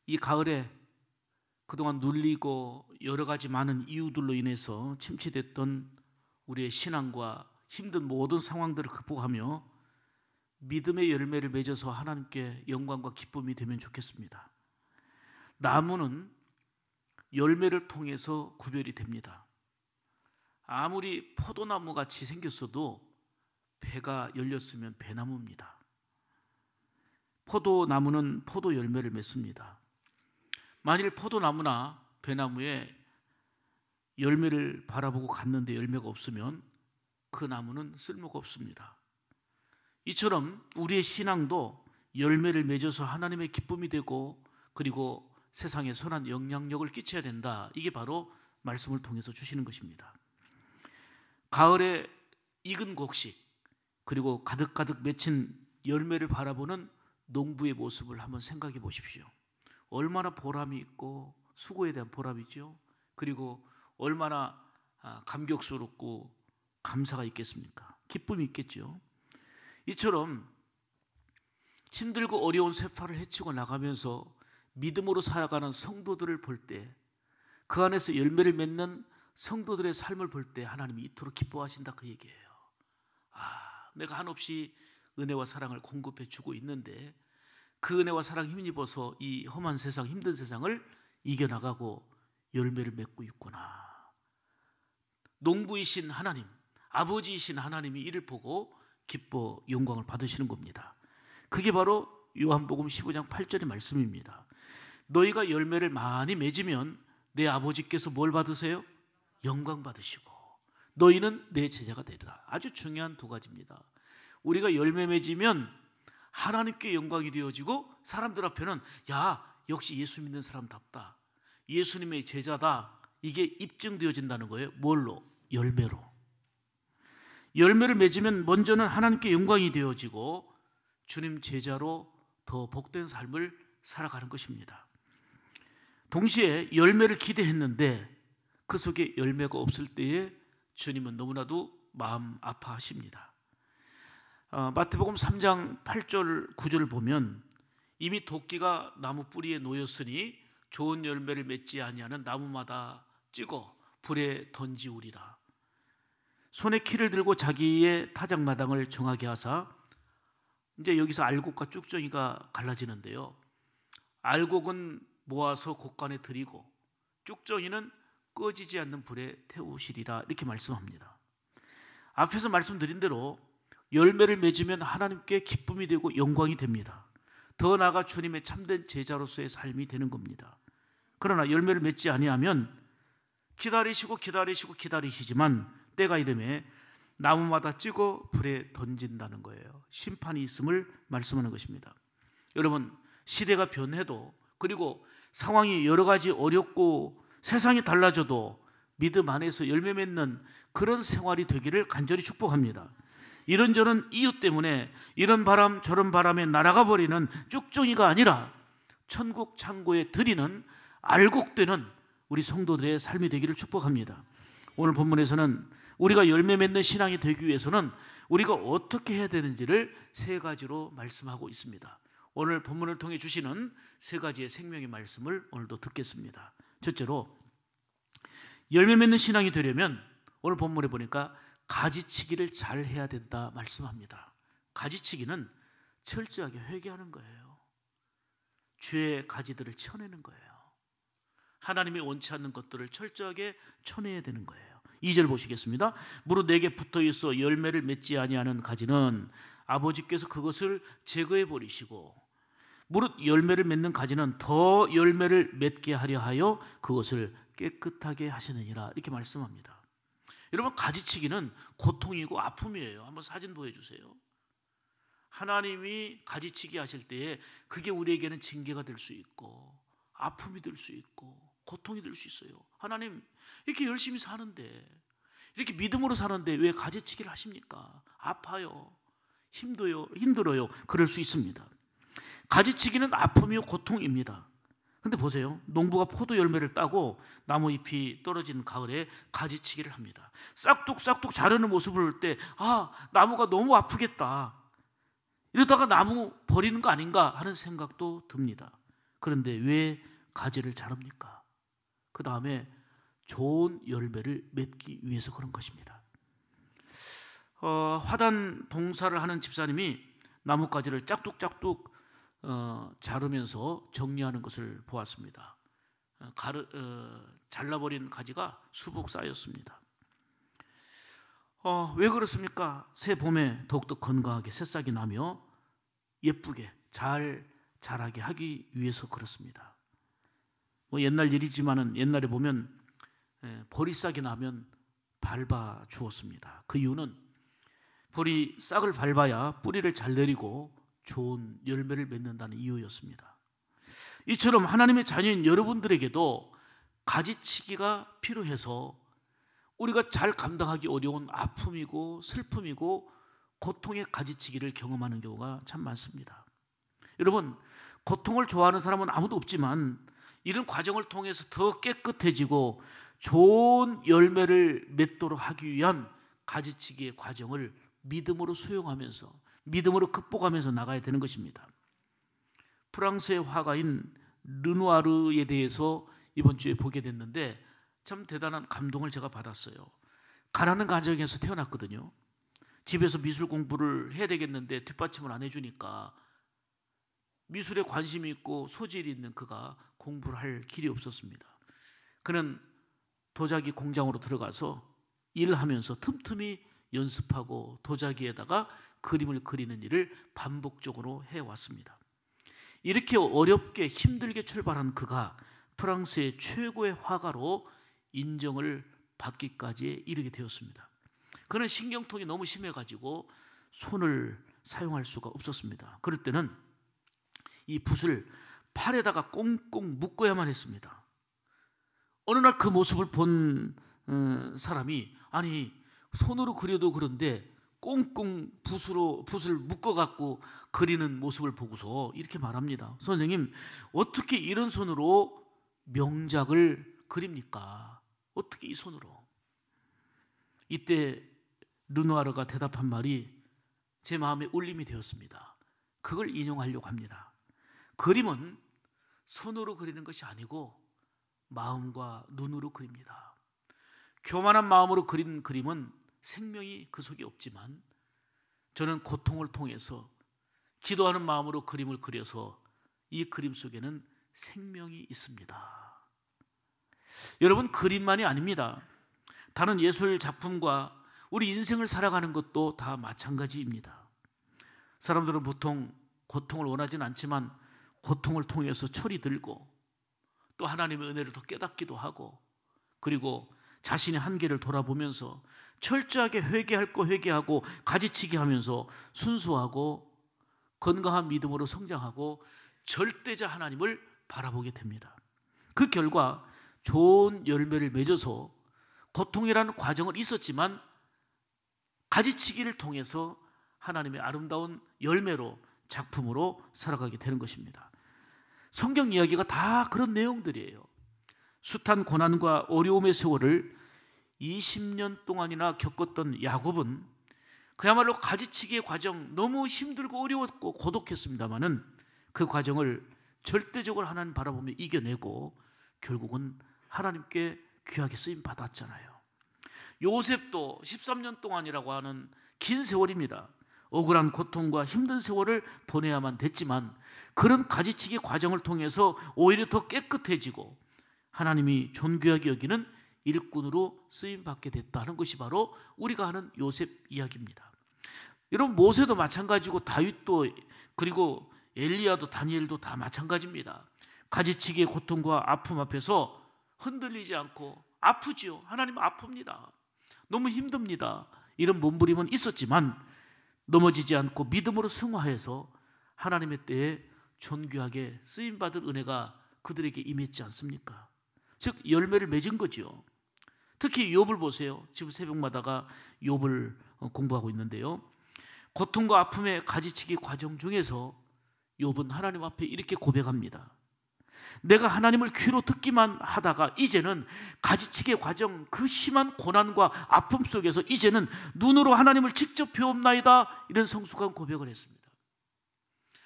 이 가을에 그동안 눌리고 여러 가지 많은 이유들로 인해서 침체됐던 우리의 신앙과 힘든 모든 상황들을 극복하며 믿음의 열매를 맺어서 하나님께 영광과 기쁨이 되면 좋겠습니다. 나무는 열매를 통해서 구별이 됩니다. 아무리 포도나무 같이 생겼어도 배가 열렸으면 배나무입니다. 포도나무는 포도 열매를 맺습니다. 만일 포도나무나 배나무에 열매를 바라보고 갔는데 열매가 없으면 그 나무는 쓸모가 없습니다. 이처럼 우리의 신앙도 열매를 맺어서 하나님의 기쁨이 되고 그리고 세상에 선한 영향력을 끼쳐야 된다. 이게 바로 말씀을 통해서 주시는 것입니다. 가을에 익은 곡식 그리고 가득가득 맺힌 열매를 바라보는 농부의 모습을 한번 생각해 보십시오. 얼마나 보람이 있고 수고에 대한 보람이죠. 그리고 얼마나 감격스럽고 감사가 있겠습니까? 기쁨이 있겠죠. 이처럼 힘들고 어려운 세파를 헤치고 나가면서 믿음으로 살아가는 성도들을 볼 때, 그 안에서 열매를 맺는 성도들의 삶을 볼 때 하나님이 이토록 기뻐하신다, 그 얘기예요. 내가 한없이 은혜와 사랑을 공급해 주고 있는데 그 은혜와 사랑 힘입어서 이 험한 세상, 힘든 세상을 이겨나가고 열매를 맺고 있구나. 농부이신 하나님, 아버지이신 하나님이 이를 보고 기뻐 영광을 받으시는 겁니다. 그게 바로 요한복음 15장 8절의 말씀입니다. 너희가 열매를 많이 맺으면 내 아버지께서 뭘 받으세요? 영광 받으시고 너희는 내 제자가 되리라. 아주 중요한 두 가지입니다. 우리가 열매 맺으면 하나님께 영광이 되어지고 사람들 앞에는 야, 역시 예수 믿는 사람답다, 예수님의 제자다, 이게 입증되어진다는 거예요. 뭘로? 열매로. 열매를 맺으면 먼저는 하나님께 영광이 되어지고 주님 제자로 더 복된 삶을 살아가는 것입니다. 동시에 열매를 기대했는데 그 속에 열매가 없을 때에 주님은 너무나도 마음 아파하십니다. 마태복음 3장 8절 9절을 보면 이미 도끼가 나무 뿌리에 놓였으니 좋은 열매를 맺지 아니하는 나무마다 찍어 불에 던지우리라. 손에 키를 들고 자기의 타작마당을 정하게 하사, 이제 여기서 알곡과 쭉정이가 갈라지는데요, 알곡은 모아서 곡간에 들이고 쭉정이는 꺼지지 않는 불에 태우시리라, 이렇게 말씀합니다. 앞에서 말씀드린 대로 열매를 맺으면 하나님께 기쁨이 되고 영광이 됩니다. 더 나아가 주님의 참된 제자로서의 삶이 되는 겁니다. 그러나 열매를 맺지 아니하면 기다리시지만 때가 이르매 나무마다 찍어 불에 던진다는 거예요. 심판이 있음을 말씀하는 것입니다. 여러분, 시대가 변해도 그리고 상황이 여러 가지 어렵고 세상이 달라져도 믿음 안에서 열매 맺는 그런 생활이 되기를 간절히 축복합니다. 이런저런 이유 때문에 이런 바람 저런 바람에 날아가 버리는 쭉정이가 아니라 천국 창고에 들이는 알곡되는 우리 성도들의 삶이 되기를 축복합니다. 오늘 본문에서는 우리가 열매 맺는 신앙이 되기 위해서는 우리가 어떻게 해야 되는지를 세 가지로 말씀하고 있습니다. 오늘 본문을 통해 주시는 세 가지의 생명의 말씀을 오늘도 듣겠습니다. 첫째로, 열매 맺는 신앙이 되려면 오늘 본문에 보니까 가지치기를 잘 해야 된다 말씀합니다. 가지치기는 철저하게 회개하는 거예요. 죄의 가지들을 쳐내는 거예요. 하나님이 원치 않는 것들을 철저하게 쳐내야 되는 거예요. 2절 보시겠습니다. 무릇 내게 붙어있어 열매를 맺지 아니하는 가지는 아버지께서 그것을 제거해 버리시고 무릇 열매를 맺는 가지는 더 열매를 맺게 하려 하여 그것을 깨끗하게 하시느니라, 이렇게 말씀합니다. 여러분, 가지치기는 고통이고 아픔이에요. 한번 사진 보여주세요. 하나님이 가지치기 하실 때에 그게 우리에게는 징계가 될 수 있고 아픔이 될 수 있고 고통이 될 수 있어요. 하나님, 이렇게 열심히 사는데, 이렇게 믿음으로 사는데 왜 가지치기를 하십니까? 아파요, 힘들어요. 그럴 수 있습니다. 가지치기는 아픔이요 고통입니다. 근데 보세요, 농부가 포도 열매를 따고 나무 잎이 떨어진 가을에 가지치기를 합니다. 싹둑싹둑 자르는 모습을 볼 때 나무가 너무 아프겠다, 이러다가 나무 버리는 거 아닌가 하는 생각도 듭니다. 그런데 왜 가지를 자릅니까? 그 다음에 좋은 열매를 맺기 위해서 그런 것입니다. 화단 봉사를 하는 집사님이 나뭇가지를 짝뚝짝뚝 자르면서 정리하는 것을 보았습니다. 잘라버린 가지가 수북 쌓였습니다. 왜 그렇습니까? 새 봄에 더욱더 건강하게 새싹이 나며 예쁘게 잘 자라게 하기 위해서 그렇습니다. 옛날 일이지만은 옛날에 보면 보리싹이 나면 밟아 주었습니다. 그 이유는 보리싹을 밟아야 뿌리를 잘 내리고 좋은 열매를 맺는다는 이유였습니다. 이처럼 하나님의 자녀인 여러분들에게도 가지치기가 필요해서 우리가 잘 감당하기 어려운 아픔이고 슬픔이고 고통의 가지치기를 경험하는 경우가 참 많습니다. 여러분, 고통을 좋아하는 사람은 아무도 없지만 이런 과정을 통해서 더 깨끗해지고 좋은 열매를 맺도록 하기 위한 가지치기의 과정을 믿음으로 수용하면서 믿음으로 극복하면서 나가야 되는 것입니다. 프랑스의 화가인 르누아르에 대해서 이번 주에 보게 됐는데 참 대단한 감동을 제가 받았어요. 가난한 가정에서 태어났거든요. 집에서 미술 공부를 해야 되겠는데 뒷받침을 안 해주니까 미술에 관심이 있고 소질이 있는 그가 공부를 할 길이 없었습니다. 그는 도자기 공장으로 들어가서 일하면서 틈틈이 연습하고 도자기에다가 그림을 그리는 일을 반복적으로 해왔습니다. 이렇게 어렵게 힘들게 출발한 그가 프랑스의 최고의 화가로 인정을 받기까지 이르게 되었습니다. 그는 신경통이 너무 심해가지고 손을 사용할 수가 없었습니다. 그럴 때는 이 붓을 팔에다가 꽁꽁 묶어야만 했습니다. 어느 날 그 모습을 본 사람이 아니 손으로 그려도 그런데 꽁꽁 붓을 묶어갖고 그리는 모습을 보고서 이렇게 말합니다. 선생님, 어떻게 이런 손으로 명작을 그립니까? 어떻게 이 손으로? 이때 르누아르가 대답한 말이 제 마음에 울림이 되었습니다. 그걸 인용하려고 합니다. 그림은 손으로 그리는 것이 아니고 마음과 눈으로 그립니다. 교만한 마음으로 그린 그림은 생명이 그 속에 없지만 저는 고통을 통해서 기도하는 마음으로 그림을 그려서 이 그림 속에는 생명이 있습니다. 여러분, 그림만이 아닙니다. 다른 예술 작품과 우리 인생을 살아가는 것도 다 마찬가지입니다. 사람들은 보통 고통을 원하지는 않지만 고통을 통해서 철이 들고 또 하나님의 은혜를 더 깨닫기도 하고 그리고 자신의 한계를 돌아보면서 철저하게 회개할 거 회개하고 가지치기 하면서 순수하고 건강한 믿음으로 성장하고 절대자 하나님을 바라보게 됩니다. 그 결과 좋은 열매를 맺어서 고통이라는 과정은 있었지만 가지치기를 통해서 하나님의 아름다운 열매로 작품으로 살아가게 되는 것입니다. 성경 이야기가 다 그런 내용들이에요. 숱한 고난과 어려움의 세월을 20년 동안이나 겪었던 야곱은 그야말로 가지치기의 과정 너무 힘들고 어려웠고 고독했습니다마는 그 과정을 절대적으로 하나님 바라보며 이겨내고 결국은 하나님께 귀하게 쓰임 받았잖아요. 요셉도 13년 동안이라고 하는 긴 세월입니다. 억울한 고통과 힘든 세월을 보내야만 됐지만 그런 가지치기 과정을 통해서 오히려 더 깨끗해지고 하나님이 존귀하게 여기는 일꾼으로 쓰임받게 됐다는 것이 바로 우리가 아는 요셉 이야기입니다. 여러분, 모세도 마찬가지고 다윗도 그리고 엘리야도 다니엘도 다 마찬가지입니다. 가지치기의 고통과 아픔 앞에서 흔들리지 않고 아프지요. 하나님은 아픕니다. 너무 힘듭니다. 이런 몸부림은 있었지만 넘어지지 않고 믿음으로 승화해서 하나님의 때에 존귀하게 쓰임받은 은혜가 그들에게 임했지 않습니까? 즉 열매를 맺은 거죠. 특히 욥을 보세요. 지금 새벽마다가 욥을 공부하고 있는데요. 고통과 아픔의 가지치기 과정 중에서 욥은 하나님 앞에 이렇게 고백합니다. 내가 하나님을 귀로 듣기만 하다가 이제는 가지치기의 과정, 그 심한 고난과 아픔 속에서 이제는 눈으로 하나님을 직접 배웁나이다, 이런 성숙한 고백을 했습니다.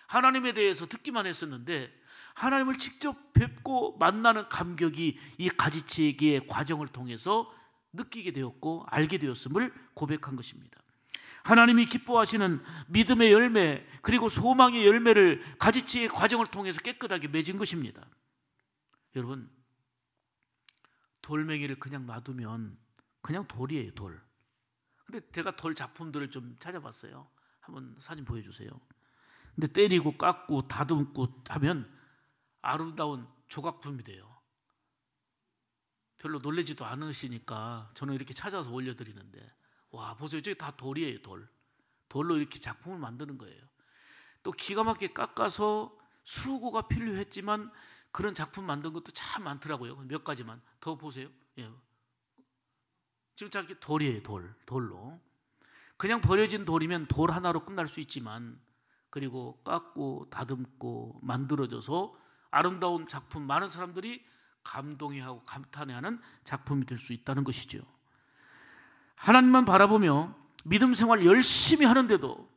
하나님에 대해서 듣기만 했었는데 하나님을 직접 뵙고 만나는 감격이 이 가지치기의 과정을 통해서 느끼게 되었고 알게 되었음을 고백한 것입니다. 하나님이 기뻐하시는 믿음의 열매 그리고 소망의 열매를 가지치기의 과정을 통해서 깨끗하게 맺은 것입니다. 여러분, 돌멩이를 그냥 놔두면 그냥 돌이에요, 돌. 근데 제가 돌 작품들을 좀 찾아봤어요. 한번 사진 보여주세요. 근데 때리고 깎고 다듬고 하면 아름다운 조각품이 돼요. 별로 놀라지도 않으시니까 저는 이렇게 찾아서 올려드리는데, 와 보세요, 저기 다 돌이에요. 돌로 이렇게 작품을 만드는 거예요. 또 기가 막히게 깎아서 수고가 필요했지만 그런 작품 만든 것도 참 많더라고요. 몇 가지만 더 보세요. 예. 지금 저기 돌이에요. 돌로. 그냥 버려진 돌이면 돌 하나로 끝날 수 있지만, 그리고 깎고 다듬고 만들어져서 아름다운 작품, 많은 사람들이 감동해하고 감탄해하는 작품이 될 수 있다는 것이죠. 하나님만 바라보며 믿음 생활 열심히 하는데도,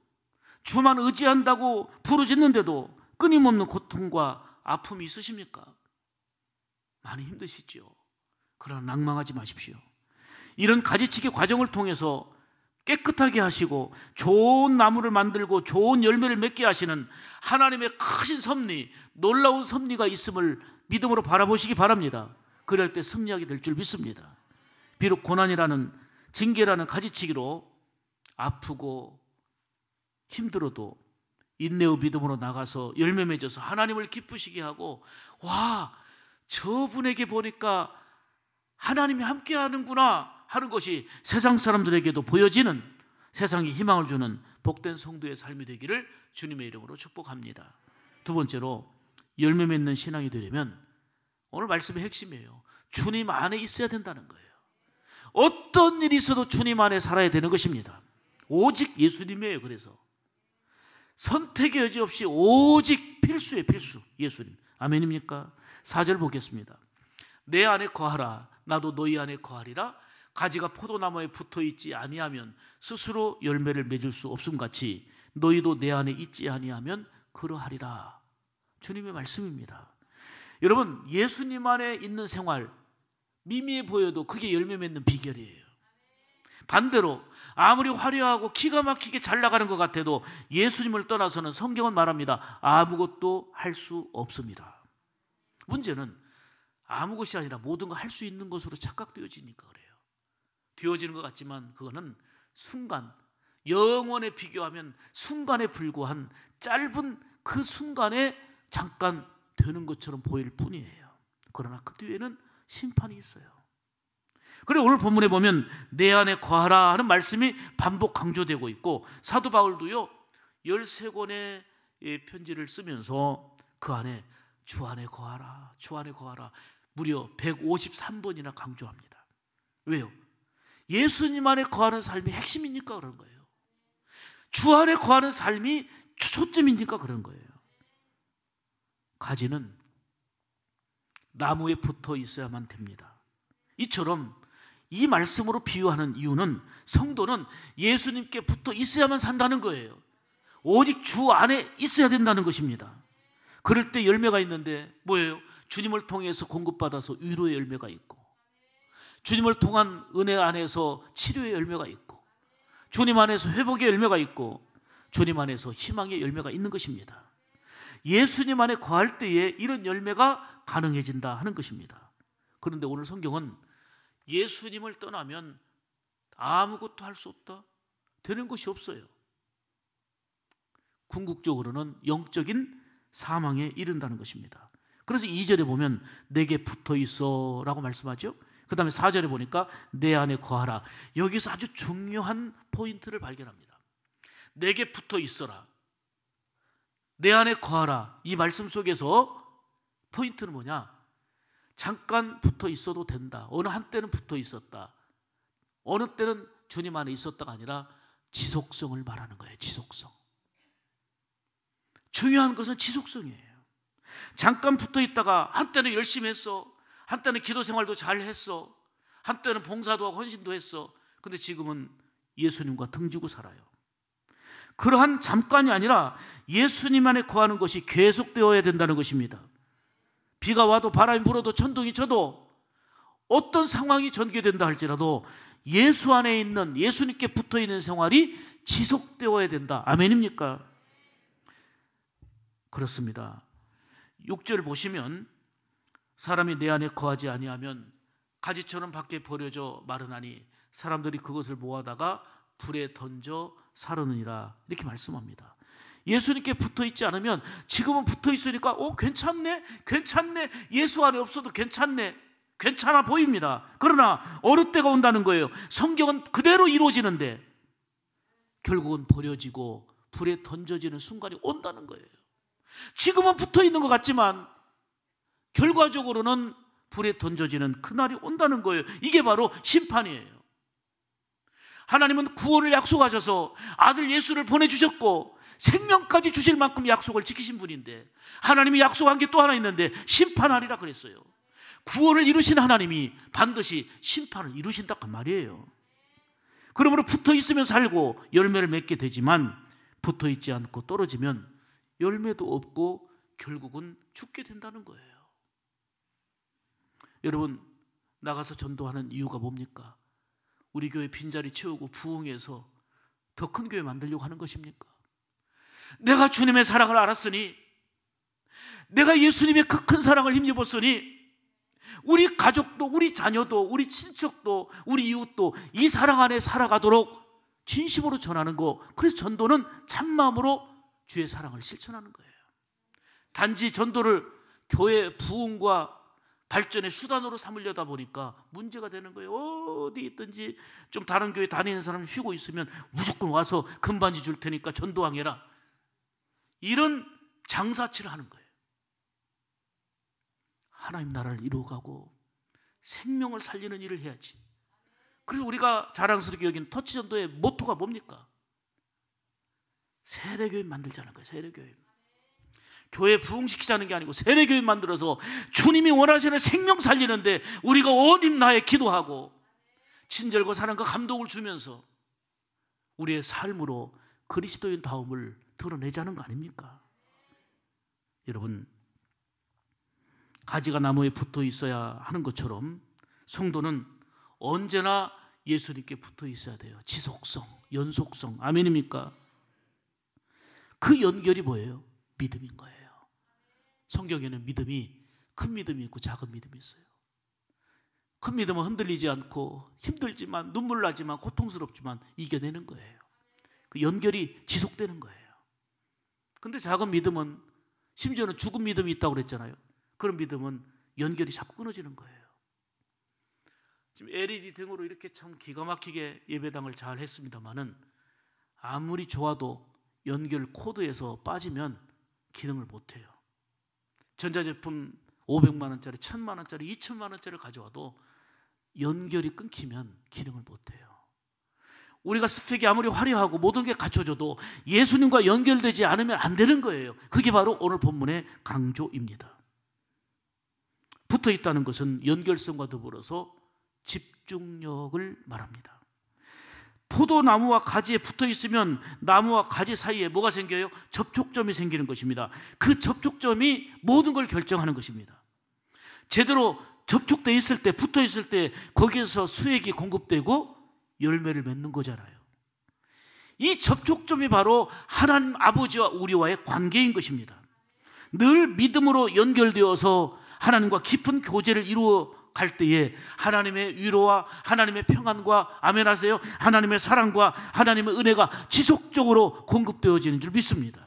주만 의지한다고 부르짖는데도 끊임없는 고통과 아픔이 있으십니까? 많이 힘드시죠. 그러나 낭망하지 마십시오. 이런 가지치기 과정을 통해서 깨끗하게 하시고 좋은 나무를 만들고 좋은 열매를 맺게 하시는 하나님의 크신 섭리, 놀라운 섭리가 있음을 믿음으로 바라보시기 바랍니다. 그럴 때 승리하게 될 줄 믿습니다. 비록 고난이라는, 징계라는 가지치기로 아프고 힘들어도 인내의 믿음으로 나가서 열매 맺어서 하나님을 기쁘시게 하고, 와, 저분에게 보니까 하나님이 함께 하는구나 하는 것이 세상 사람들에게도 보여지는, 세상에 희망을 주는 복된 성도의 삶이 되기를 주님의 이름으로 축복합니다. 두 번째로, 열매 맺는 신앙이 되려면 오늘 말씀의 핵심이에요. 주님 안에 있어야 된다는 거예요. 어떤 일이 있어도 주님 안에 살아야 되는 것입니다. 오직 예수님이에요. 그래서 선택의 여지 없이 오직 필수예요. 필수. 예수님. 아멘입니까? 4절 보겠습니다. 내 안에 거하라. 나도 너희 안에 거하리라. 가지가 포도나무에 붙어있지 아니하면 스스로 열매를 맺을 수 없음같이 너희도 내 안에 있지 아니하면 그러하리라. 주님의 말씀입니다. 여러분, 예수님 안에 있는 생활, 미미해 보여도 그게 열매 맺는 비결이에요. 반대로 아무리 화려하고 기가 막히게 잘 나가는 것 같아도 예수님을 떠나서는 성경은 말합니다. 아무것도 할 수 없습니다. 문제는 아무것이 아니라 모든 걸 할 수 있는 것으로 착각되어지니까 그래요. 되어지는 것 같지만 그거는 순간, 영원에 비교하면 순간에 불과한 짧은 그 순간에 잠깐 되는 것처럼 보일 뿐이에요. 그러나 그 뒤에는 심판이 있어요. 그리고 오늘 본문에 보면 내 안에 거하라 하는 말씀이 반복 강조되고 있고, 사도 바울도요 13권의 편지를 쓰면서 그 안에 주 안에 거하라, 주 안에 거하라 무려 153번이나 강조합니다. 왜요? 예수님 안에 거하는 삶이 핵심이니까 그런 거예요. 주 안에 거하는 삶이 초점이니까 그런 거예요. 가지는 나무에 붙어 있어야만 됩니다. 이처럼 이 말씀으로 비유하는 이유는 성도는 예수님께 붙어 있어야만 산다는 거예요. 오직 주 안에 있어야 된다는 것입니다. 그럴 때 열매가 있는데 뭐예요? 주님을 통해서 공급받아서 위로의 열매가 있고, 주님을 통한 은혜 안에서 치료의 열매가 있고, 주님 안에서 회복의 열매가 있고, 주님 안에서 희망의 열매가 있는 것입니다. 예수님 안에 거할 때에 이런 열매가 가능해진다 하는 것입니다. 그런데 오늘 성경은 예수님을 떠나면 아무것도 할 수 없다, 되는 것이 없어요. 궁극적으로는 영적인 사망에 이른다는 것입니다. 그래서 2절에 보면 내게 붙어 있어 라고 말씀하죠. 그 다음에 4절에 보니까 내 안에 거하라. 여기서 아주 중요한 포인트를 발견합니다. 내게 붙어 있어라, 내 안에 거하라. 이 말씀 속에서 포인트는 뭐냐? 잠깐 붙어 있어도 된다. 어느 한때는 붙어 있었다, 어느 때는 주님 안에 있었다가 아니라 지속성을 말하는 거예요. 지속성. 중요한 것은 지속성이에요. 잠깐 붙어 있다가 한때는 열심히 했어, 한때는 기도 생활도 잘 했어, 한때는 봉사도 하고 헌신도 했어. 근데 지금은 예수님과 등지고 살아요. 그러한 잠깐이 아니라 예수님 안에 거하는 것이 계속되어야 된다는 것입니다. 비가 와도 바람이 불어도 천둥이 쳐도 어떤 상황이 전개된다 할지라도 예수 안에 있는, 예수님께 붙어있는 생활이 지속되어야 된다. 아멘입니까? 그렇습니다. 6절 보시면 사람이 내 안에 거하지 아니하면 가지처럼 밖에 버려져 마르나니 사람들이 그것을 모아다가 불에 던져 사르느니라, 이렇게 말씀합니다. 예수님께 붙어있지 않으면, 지금은 붙어있으니까 괜찮네, 예수 안에 없어도 괜찮아 보입니다. 그러나 어느 때가 온다는 거예요. 성경은 그대로 이루어지는데 결국은 버려지고 불에 던져지는 순간이 온다는 거예요. 지금은 붙어있는 것 같지만 결과적으로는 불에 던져지는 그날이 온다는 거예요. 이게 바로 심판이에요. 하나님은 구원을 약속하셔서 아들 예수를 보내주셨고 생명까지 주실 만큼 약속을 지키신 분인데, 하나님이 약속한 게 또 하나 있는데 심판하리라 그랬어요. 구원을 이루신 하나님이 반드시 심판을 이루신다고 말이에요. 그러므로 붙어있으면 살고 열매를 맺게 되지만 붙어있지 않고 떨어지면 열매도 없고 결국은 죽게 된다는 거예요. 여러분, 나가서 전도하는 이유가 뭡니까? 우리 교회 빈자리 채우고 부흥해서 더 큰 교회 만들려고 하는 것입니까? 내가 주님의 사랑을 알았으니, 내가 예수님의 그 큰 사랑을 힘입었으니 우리 가족도, 우리 자녀도, 우리 친척도, 우리 이웃도 이 사랑 안에 살아가도록 진심으로 전하는 거. 그래서 전도는 참마음으로 주의 사랑을 실천하는 거예요. 단지 전도를 교회 부흥과 발전의 수단으로 삼으려다 보니까 문제가 되는 거예요. 어디 있든지 좀 다른 교회 다니는 사람 쉬고 있으면 무조건 와서 금반지 줄 테니까 전도왕해라, 이런 장사치를 하는 거예요. 하나님 나라를 이루어가고 생명을 살리는 일을 해야지. 그래서 우리가 자랑스럽게 여기는 터치전도의 모토가 뭡니까? 세례교회 만들자는 거예요. 세례교회. 교회 부흥시키자는 게 아니고 세례교회 만들어서 주님이 원하시는 생명 살리는데 우리가 온 힘 다해 기도하고 친절과 사랑과 감동을 주면서 우리의 삶으로 그리스도인 다움을 드러내자는 거 아닙니까? 여러분, 가지가 나무에 붙어 있어야 하는 것처럼 성도는 언제나 예수님께 붙어 있어야 돼요. 지속성, 연속성. 아멘입니까? 그 연결이 뭐예요? 믿음인 거예요. 성경에는 믿음이 큰 믿음이 있고 작은 믿음이 있어요. 큰 믿음은 흔들리지 않고 힘들지만, 눈물 나지만, 고통스럽지만 이겨내는 거예요. 그 연결이 지속되는 거예요. 근데 작은 믿음은, 심지어는 죽은 믿음이 있다고 그랬잖아요. 그런 믿음은 연결이 자꾸 끊어지는 거예요. 지금 LED 등으로 이렇게 참 기가 막히게 예배당을 잘 했습니다만은 아무리 좋아도 연결 코드에서 빠지면 기능을 못해요. 전자제품 500만 원짜리, 1000만 원짜리, 2000만 원짜리를 가져와도 연결이 끊기면 기능을 못해요. 우리가 스펙이 아무리 화려하고 모든 게 갖춰져도 예수님과 연결되지 않으면 안 되는 거예요. 그게 바로 오늘 본문의 강조입니다. 붙어 있다는 것은 연결성과 더불어서 집중력을 말합니다. 포도나무와 가지에 붙어 있으면 나무와 가지 사이에 뭐가 생겨요? 접촉점이 생기는 것입니다. 그 접촉점이 모든 걸 결정하는 것입니다. 제대로 접촉되어 있을 때, 붙어 있을 때 거기에서 수액이 공급되고 열매를 맺는 거잖아요. 이 접촉점이 바로 하나님 아버지와 우리와의 관계인 것입니다. 늘 믿음으로 연결되어서 하나님과 깊은 교제를 이루어 갈 때에 하나님의 위로와 하나님의 평안과, 아멘 하세요, 하나님의 사랑과 하나님의 은혜가 지속적으로 공급되어지는 줄 믿습니다.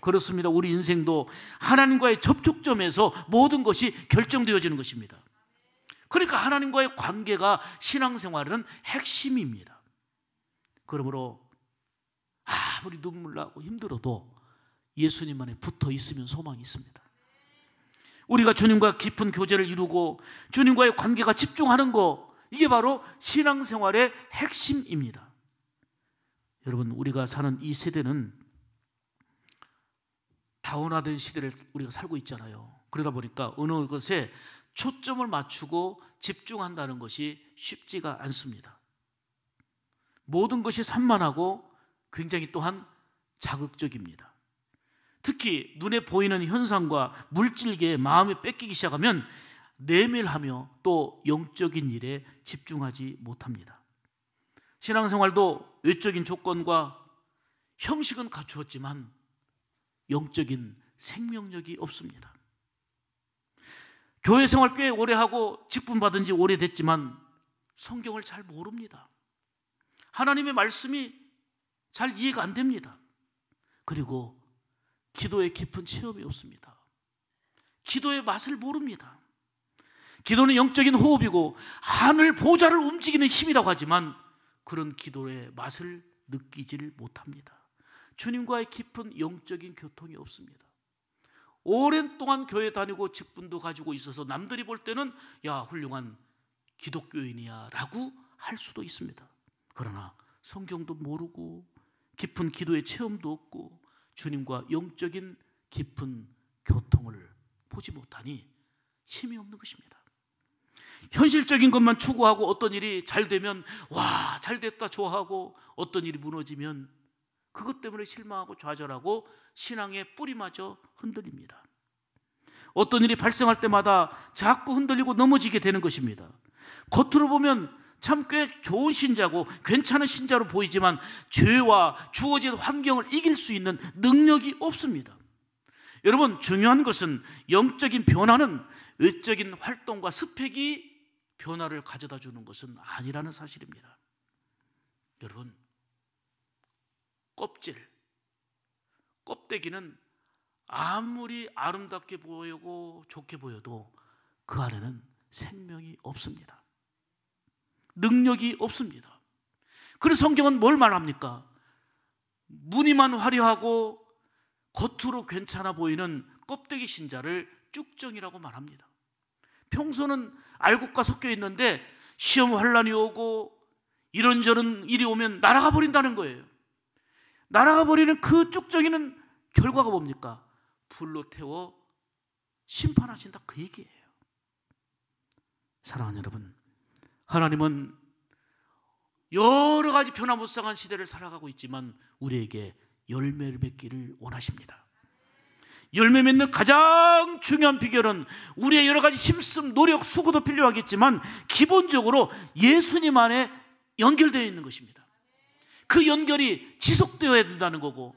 그렇습니다. 우리 인생도 하나님과의 접촉점에서 모든 것이 결정되어지는 것입니다. 그러니까 하나님과의 관계가 신앙생활은 핵심입니다. 그러므로 아무리 눈물 나고 힘들어도 예수님 안에 붙어 있으면 소망이 있습니다. 우리가 주님과 깊은 교제를 이루고 주님과의 관계가 집중하는 거, 이게 바로 신앙생활의 핵심입니다. 여러분, 우리가 사는 이 세대는 다운화된 시대를 우리가 살고 있잖아요. 그러다 보니까 어느 것에 초점을 맞추고 집중한다는 것이 쉽지가 않습니다. 모든 것이 산만하고 굉장히 또한 자극적입니다. 특히 눈에 보이는 현상과 물질계에 마음이 뺏기기 시작하면 내밀하며 또 영적인 일에 집중하지 못합니다. 신앙생활도 외적인 조건과 형식은 갖추었지만 영적인 생명력이 없습니다. 교회 생활 꽤 오래 하고 직분 받은 지 오래됐지만 성경을 잘 모릅니다. 하나님의 말씀이 잘 이해가 안 됩니다. 그리고 기도에 깊은 체험이 없습니다. 기도의 맛을 모릅니다. 기도는 영적인 호흡이고 하늘 보좌를 움직이는 힘이라고 하지만 그런 기도의 맛을 느끼지를 못합니다. 주님과의 깊은 영적인 교통이 없습니다. 오랜 동안 교회 다니고 직분도 가지고 있어서 남들이 볼 때는 야, 훌륭한 기독교인이야 라고 할 수도 있습니다. 그러나 성경도 모르고 깊은 기도의 체험도 없고 주님과 영적인 깊은 교통을 보지 못하니 힘이 없는 것입니다. 현실적인 것만 추구하고 어떤 일이 잘 되면 와, 잘 됐다 좋아하고 어떤 일이 무너지면 그것 때문에 실망하고 좌절하고 신앙의 뿌리마저 흔들립니다. 어떤 일이 발생할 때마다 자꾸 흔들리고 넘어지게 되는 것입니다. 겉으로 보면 참 꽤 좋은 신자고 괜찮은 신자로 보이지만 죄와 주어진 환경을 이길 수 있는 능력이 없습니다. 여러분, 중요한 것은 영적인 변화는 외적인 활동과 스펙이 변화를 가져다 주는 것은 아니라는 사실입니다. 여러분, 껍데기는 아무리 아름답게 보이고 좋게 보여도 그 안에는 생명이 없습니다. 능력이 없습니다. 그래서 성경은 뭘 말합니까? 무늬만 화려하고 겉으로 괜찮아 보이는 껍데기 신자를 쭉정이라고 말합니다. 평소는 알곡과 섞여 있는데 시험 환란이 오고 이런저런 일이 오면 날아가 버린다는 거예요. 날아가 버리는 그 쭉정이는 결과가 뭡니까? 불로 태워 심판하신다, 그 얘기예요. 사랑하는 여러분, 하나님은 여러 가지 변화무쌍한 시대를 살아가고 있지만 우리에게 열매를 맺기를 원하십니다. 열매 맺는 가장 중요한 비결은 우리의 여러 가지 힘씀, 노력, 수고도 필요하겠지만 기본적으로 예수님 안에 연결되어 있는 것입니다. 그 연결이 지속되어야 된다는 거고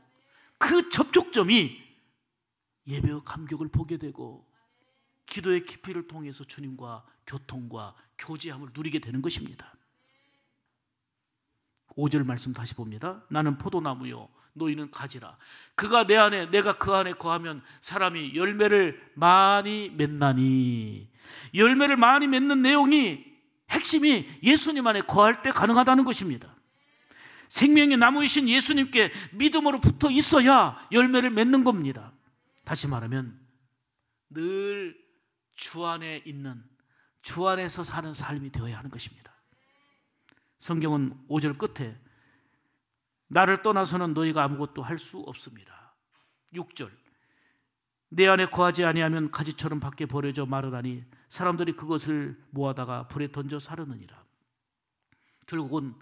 그 접촉점이 예배와 감격을 보게 되고 기도의 깊이를 통해서 주님과 교통과 교제함을 누리게 되는 것입니다. 5절 말씀 다시 봅니다. 나는 포도나무요 너희는 가지라. 그가 내 안에 내가 그 안에 거하면 사람이 열매를 많이 맺나니. 열매를 많이 맺는 내용이 핵심이 예수님 안에 거할 때 가능하다는 것입니다. 생명의 나무이신 예수님께 믿음으로 붙어 있어야 열매를 맺는 겁니다. 다시 말하면 늘 주 안에 있는, 주 안에서 사는 삶이 되어야 하는 것입니다. 성경은 5절 끝에 나를 떠나서는 너희가 아무것도 할 수 없습니다. 6절 내 안에 거하지 아니하면 가지처럼 밖에 버려져 마르다니 사람들이 그것을 모아다가 불에 던져 사르느니라. 결국은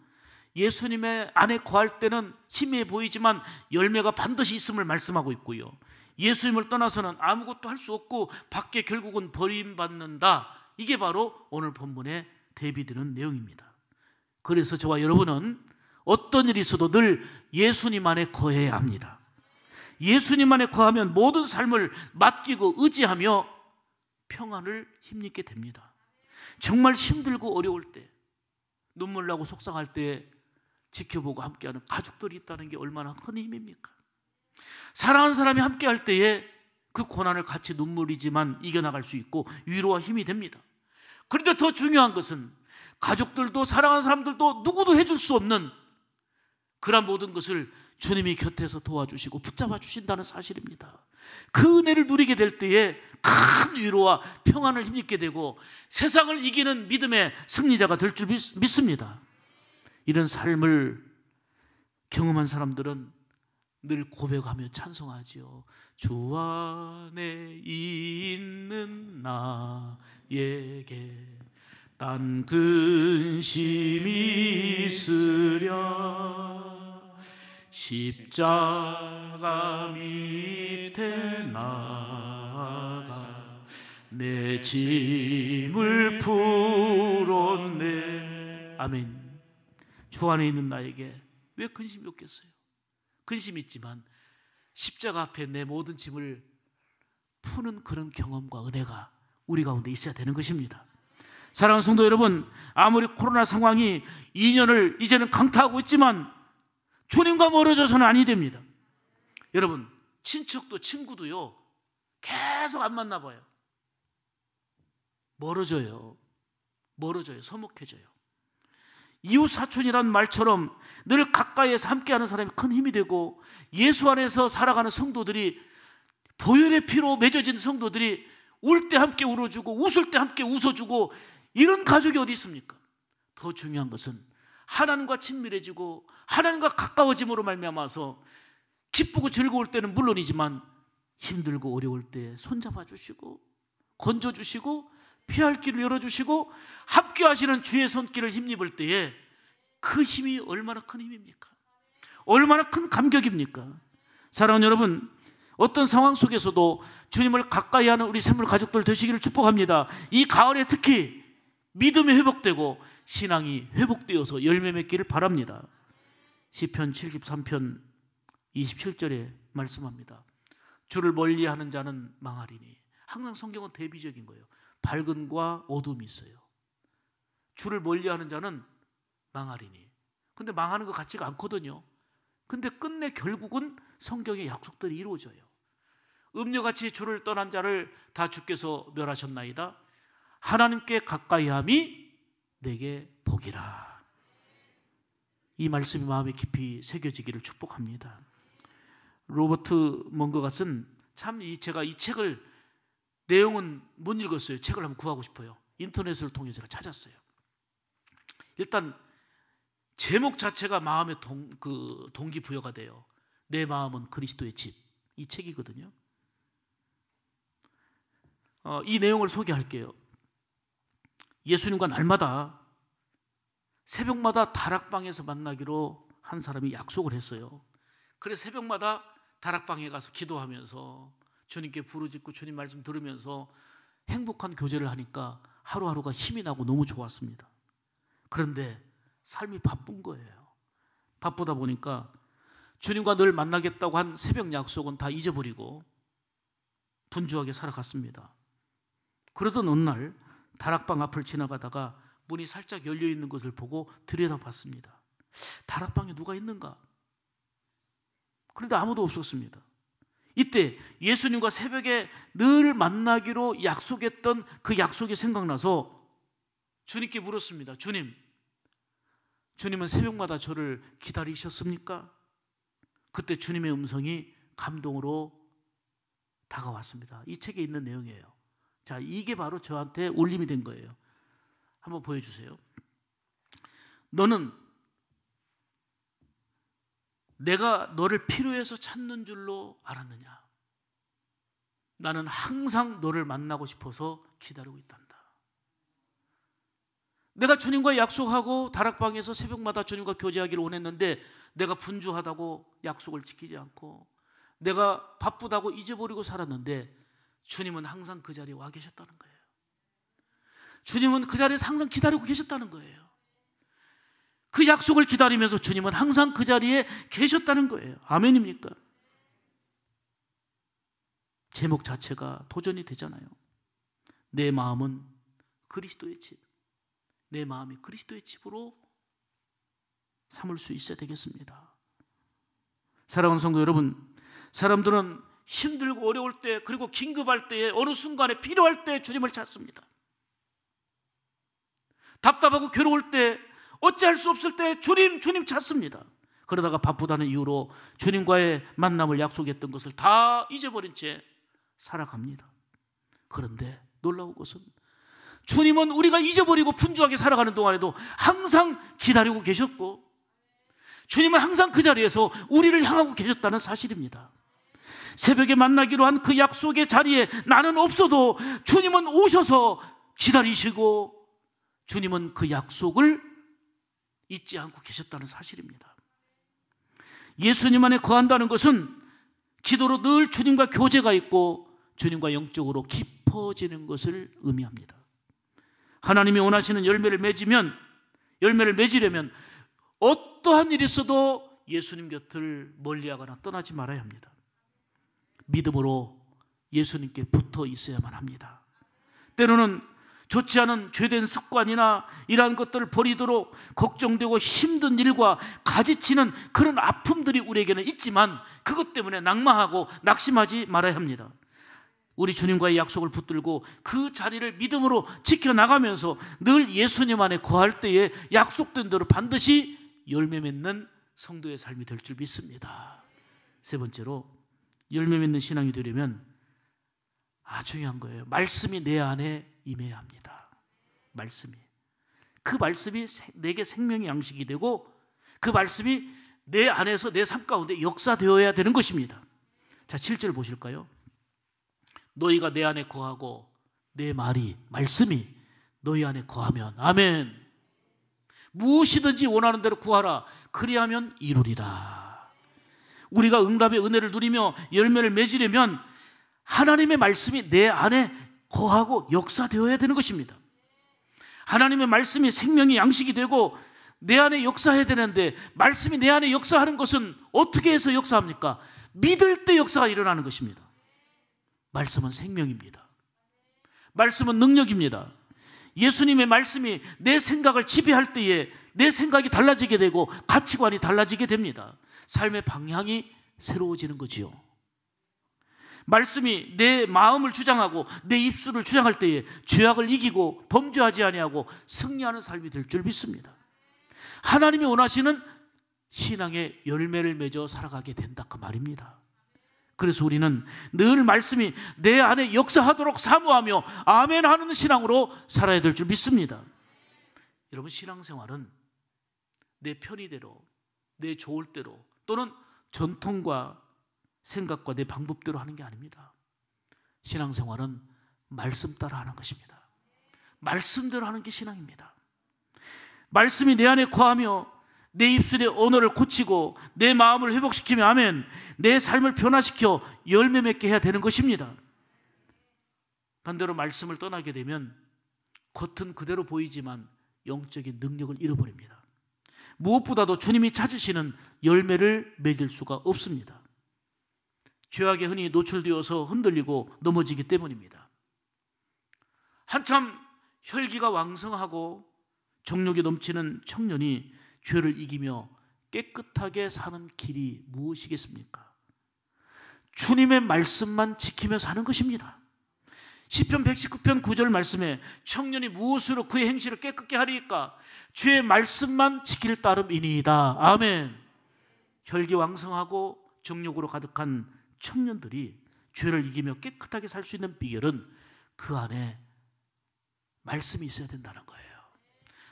예수님의 안에 거할 때는 희미해 보이지만 열매가 반드시 있음을 말씀하고 있고요, 예수님을 떠나서는 아무것도 할 수 없고 밖에 결국은 버림받는다. 이게 바로 오늘 본문에 대비되는 내용입니다. 그래서 저와 여러분은 어떤 일이 있어도 늘 예수님 안에 거해야 합니다. 예수님 안에 거하면 모든 삶을 맡기고 의지하며 평안을 힘입게 됩니다. 정말 힘들고 어려울 때, 눈물 나고 속상할 때 지켜보고 함께하는 가족들이 있다는 게 얼마나 큰 힘입니까? 사랑하는 사람이 함께할 때에 그 고난을 같이 눈물이지만 이겨나갈 수 있고 위로와 힘이 됩니다. 그런데 더 중요한 것은 가족들도 사랑하는 사람들도 누구도 해줄 수 없는 그런 모든 것을 주님이 곁에서 도와주시고 붙잡아 주신다는 사실입니다. 그 은혜를 누리게 될 때에 큰 위로와 평안을 힘입게 되고 세상을 이기는 믿음의 승리자가 될 줄 믿습니다. 이런 삶을 경험한 사람들은 늘 고백하며 찬송하지요. 주 안에 있는 나에게 딴 근심이 있으랴 십자가 밑에 나가 내 짐을 풀었네. 아멘. 주 안에 있는 나에게 왜 근심이 없겠어요? 근심이 있지만 십자가 앞에 내 모든 짐을 푸는 그런 경험과 은혜가 우리 가운데 있어야 되는 것입니다. 사랑하는 성도 여러분, 아무리 코로나 상황이 2년을 이제는 강타하고 있지만 주님과 멀어져서는 아니 됩니다. 여러분, 친척도 친구도요 계속 안 만나봐요. 멀어져요. 서먹해져요. 이웃 사촌이란 말처럼 늘 가까이에서 함께하는 사람이 큰 힘이 되고, 예수 안에서 살아가는 성도들이, 보혈의 피로 맺어진 성도들이 울 때 함께 울어주고 웃을 때 함께 웃어주고, 이런 가족이 어디 있습니까? 더 중요한 것은 하나님과 친밀해지고 하나님과 가까워짐으로 말미암아서 기쁘고 즐거울 때는 물론이지만 힘들고 어려울 때 손잡아 주시고 건져주시고 피할 길을 열어주시고 함께 하시는 주의 손길을 힘입을 때에 그 힘이 얼마나 큰 힘입니까? 얼마나 큰 감격입니까? 사랑하는 여러분, 어떤 상황 속에서도 주님을 가까이 하는 우리 샘물 가족들 되시기를 축복합니다. 이 가을에 특히 믿음이 회복되고 신앙이 회복되어서 열매 맺기를 바랍니다. 시편 73편 27절에 말씀합니다. 주를 멀리하는 자는 망하리니. 항상 성경은 대비적인 거예요. 밝음과 어둠이 있어요. 주를 멀리하는 자는 망하리니. 근데 망하는 것 같지가 않거든요. 근데 끝내 결국은 성경의 약속들이 이루어져요. 음녀같이 주를 떠난 자를 다 주께서 멸하셨나이다. 하나님께 가까이함이 내게 복이라. 이 말씀이 마음에 깊이 새겨지기를 축복합니다. 로버트 먼거갓은 참 제가 이 책을, 내용은 못 읽었어요. 책을 한번 구하고 싶어요. 인터넷을 통해 제가 찾았어요. 일단 제목 자체가 마음의 동기부여가 돼요. 내 마음은 그리스도의 집. 이 책이거든요. 이 내용을 소개할게요. 예수님과 날마다 새벽마다 다락방에서 만나기로 한 사람이 약속을 했어요. 그래서 새벽마다 다락방에 가서 기도하면서 주님께 부르짖고 주님 말씀 들으면서 행복한 교제를 하니까 하루하루가 힘이 나고 너무 좋았습니다. 그런데 삶이 바쁜 거예요. 바쁘다 보니까 주님과 늘 만나겠다고 한 새벽 약속은 다 잊어버리고 분주하게 살아갔습니다. 그러던 어느 날 다락방 앞을 지나가다가 문이 살짝 열려있는 것을 보고 들여다봤습니다. 다락방에 누가 있는가? 그런데 아무도 없었습니다. 이때 예수님과 새벽에 늘 만나기로 약속했던 그 약속이 생각나서 주님께 물었습니다. 주님은 새벽마다 저를 기다리셨습니까? 그때 주님의 음성이 감동으로 다가왔습니다. 이 책에 있는 내용이에요. 자, 이게 바로 저한테 울림이 된 거예요. 한번 보여주세요. 너는 내가 너를 필요해서 찾는 줄로 알았느냐? 나는 항상 너를 만나고 싶어서 기다리고 있단다. 내가 주님과 약속하고 다락방에서 새벽마다 주님과 교제하기를 원했는데 내가 분주하다고 약속을 지키지 않고 내가 바쁘다고 잊어버리고 살았는데 주님은 항상 그 자리에 와 계셨다는 거예요. 주님은 그 자리에서 항상 기다리고 계셨다는 거예요. 그 약속을 기다리면서 주님은 항상 그 자리에 계셨다는 거예요. 아멘입니까? 제목 자체가 도전이 되잖아요. 내 마음은 그리스도의 집. 내 마음이 그리스도의 집으로 삼을 수 있어야 되겠습니다. 사랑하는 성도 여러분, 사람들은 힘들고 어려울 때, 그리고 긴급할 때에, 어느 순간에 필요할 때 주님을 찾습니다. 답답하고 괴로울 때, 어찌할 수 없을 때 주님 찾습니다. 그러다가 바쁘다는 이유로 주님과의 만남을 약속했던 것을 다 잊어버린 채 살아갑니다. 그런데 놀라운 것은 주님은 우리가 잊어버리고 분주하게 살아가는 동안에도 항상 기다리고 계셨고 주님은 항상 그 자리에서 우리를 향하고 계셨다는 사실입니다. 새벽에 만나기로 한 그 약속의 자리에 나는 없어도 주님은 오셔서 기다리시고 주님은 그 약속을 잊지 않고 계셨다는 사실입니다. 예수님 안에 거한다는 것은 기도로 늘 주님과 교제가 있고 주님과 영적으로 깊어지는 것을 의미합니다. 하나님이 원하시는 열매를 맺으려면 어떠한 일이 있어도 예수님 곁을 멀리하거나 떠나지 말아야 합니다. 믿음으로 예수님께 붙어 있어야만 합니다. 때로는 좋지 않은 죄된 습관이나 이러한 것들을 버리도록 걱정되고 힘든 일과 가지치는 그런 아픔들이 우리에게는 있지만 그것 때문에 낙마하고 낙심하지 말아야 합니다. 우리 주님과의 약속을 붙들고 그 자리를 믿음으로 지켜나가면서 늘 예수님 안에 거할 때에 약속된 대로 반드시 열매 맺는 성도의 삶이 될 줄 믿습니다. 세 번째로, 열매 맺는 신앙이 되려면 중요한 거예요. 말씀이 내 안에 임해야 합니다. 그 말씀이 내게 생명의 양식이 되고 그 말씀이 내 안에서 내 삶 가운데 역사되어야 되는 것입니다. 자, 7절 보실까요? 너희가 내 안에 거하고 내 말씀이 너희 안에 거하면, 아멘, 무엇이든지 원하는 대로 구하라. 그리하면 이루리라. 우리가 응답의 은혜를 누리며 열매를 맺으려면 하나님의 말씀이 내 안에 거하고 역사되어야 되는 것입니다. 하나님의 말씀이 생명의 양식이 되고 내 안에 역사해야 되는데, 말씀이 내 안에 역사하는 것은 어떻게 해서 역사합니까? 믿을 때 역사가 일어나는 것입니다. 말씀은 생명입니다. 말씀은 능력입니다. 예수님의 말씀이 내 생각을 지배할 때에 내 생각이 달라지게 되고 가치관이 달라지게 됩니다. 삶의 방향이 새로워지는 거지요. 말씀이 내 마음을 주장하고 내 입술을 주장할 때에 죄악을 이기고 범죄하지 아니하고 승리하는 삶이 될 줄 믿습니다. 하나님이 원하시는 신앙의 열매를 맺어 살아가게 된다, 그 말입니다. 그래서 우리는 늘 말씀이 내 안에 역사하도록 사모하며 아멘 하는 신앙으로 살아야 될 줄 믿습니다. 여러분, 신앙생활은 내 편의대로, 내 좋을 대로, 또는 전통과 생각과 내 방법대로 하는 게 아닙니다. 신앙생활은 말씀 따라 하는 것입니다. 말씀대로 하는 게 신앙입니다. 말씀이 내 안에 거하며 내 입술의 언어를 고치고 내 마음을 회복시키며, 아멘, 내 삶을 변화시켜 열매 맺게 해야 되는 것입니다. 반대로 말씀을 떠나게 되면 겉은 그대로 보이지만 영적인 능력을 잃어버립니다. 무엇보다도 주님이 찾으시는 열매를 맺을 수가 없습니다. 죄악에 흔히 노출되어서 흔들리고 넘어지기 때문입니다. 한참 혈기가 왕성하고 정욕이 넘치는 청년이 죄를 이기며 깨끗하게 사는 길이 무엇이겠습니까? 주님의 말씀만 지키며 사는 것입니다. 시편 119편 9절 말씀에 청년이 무엇으로 그의 행실을 깨끗게 하리까? 주의 말씀만 지킬 따름이니이다. 아멘. 혈기왕성하고 정욕으로 가득한 청년들이 죄를 이기며 깨끗하게 살 수 있는 비결은 그 안에 말씀이 있어야 된다는 거예요.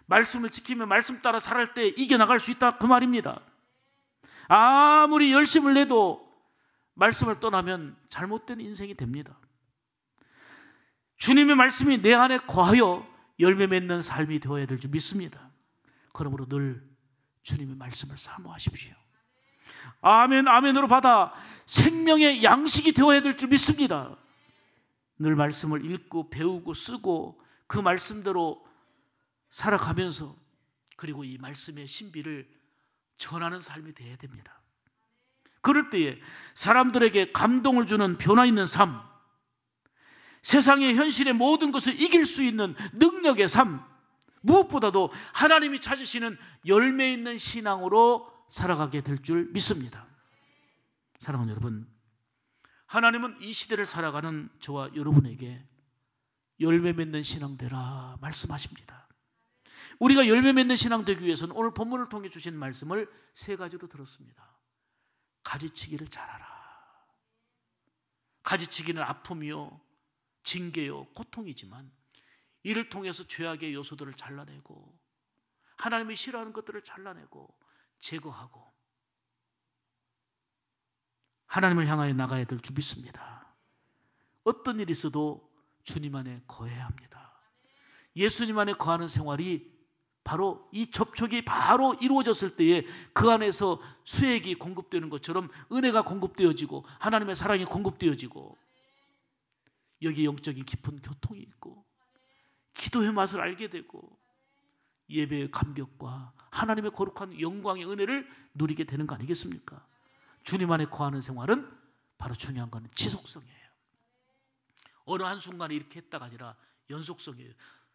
말씀을 지키며 말씀 따라 살아갈 때 이겨나갈 수 있다, 그 말입니다. 아무리 열심을 내도 말씀을 떠나면 잘못된 인생이 됩니다. 주님의 말씀이 내 안에 거하여 열매 맺는 삶이 되어야 될 줄 믿습니다. 그러므로 늘 주님의 말씀을 사모하십시오. 아멘, 아멘으로 받아 생명의 양식이 되어야 될 줄 믿습니다. 늘 말씀을 읽고 배우고 쓰고 그 말씀대로 살아가면서, 그리고 이 말씀의 신비를 전하는 삶이 되어야 됩니다. 그럴 때에 사람들에게 감동을 주는 변화 있는 삶, 세상의 현실의 모든 것을 이길 수 있는 능력의 삶, 무엇보다도 하나님이 찾으시는 열매 있는 신앙으로 살아가게 될 줄 믿습니다. 사랑하는 여러분, 하나님은 이 시대를 살아가는 저와 여러분에게 열매 맺는 신앙 되라 말씀하십니다. 우리가 열매 맺는 신앙 되기 위해서는 오늘 본문을 통해 주신 말씀을 세 가지로 들었습니다. 가지치기를 잘하라. 가지치기는 아픔이요, 징계요, 고통이지만 이를 통해서 죄악의 요소들을 잘라내고 하나님이 싫어하는 것들을 잘라내고 제거하고 하나님을 향하여 나가야 될 줄 믿습니다. 어떤 일이 있어도 주님 안에 거해야 합니다. 예수님 안에 거하는 생활이 바로 이 접촉이 바로 이루어졌을 때에 그 안에서 수액이 공급되는 것처럼 은혜가 공급되어지고 하나님의 사랑이 공급되어지고 여기 영적인 깊은 교통이 있고 기도의 맛을 알게 되고 예배의 감격과 하나님의 거룩한 영광의 은혜를 누리게 되는 거 아니겠습니까? 주님 안에 거하는 생활은 바로 중요한 건 지속성이에요. 어느 한순간에 이렇게 했다가 아니라 연속성이에요.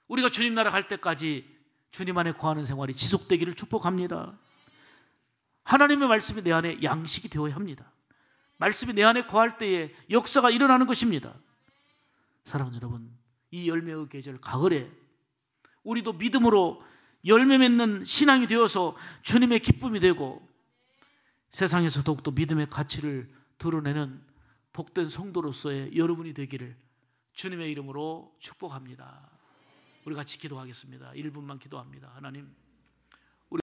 우리가 주님 나라 갈 때까지 주님 안에 거하는 생활이 지속되기를 축복합니다. 하나님의 말씀이 내 안에 양식이 되어야 합니다. 말씀이 내 안에 거할 때에 역사가 일어나는 것입니다. 사랑하는 여러분, 이 열매의 계절 가을에 우리도 믿음으로 열매 맺는 신앙이 되어서 주님의 기쁨이 되고 세상에서 더욱더 믿음의 가치를 드러내는 복된 성도로서의 여러분이 되기를 주님의 이름으로 축복합니다. 우리 같이 기도하겠습니다. 1분만 기도합니다. 하나님,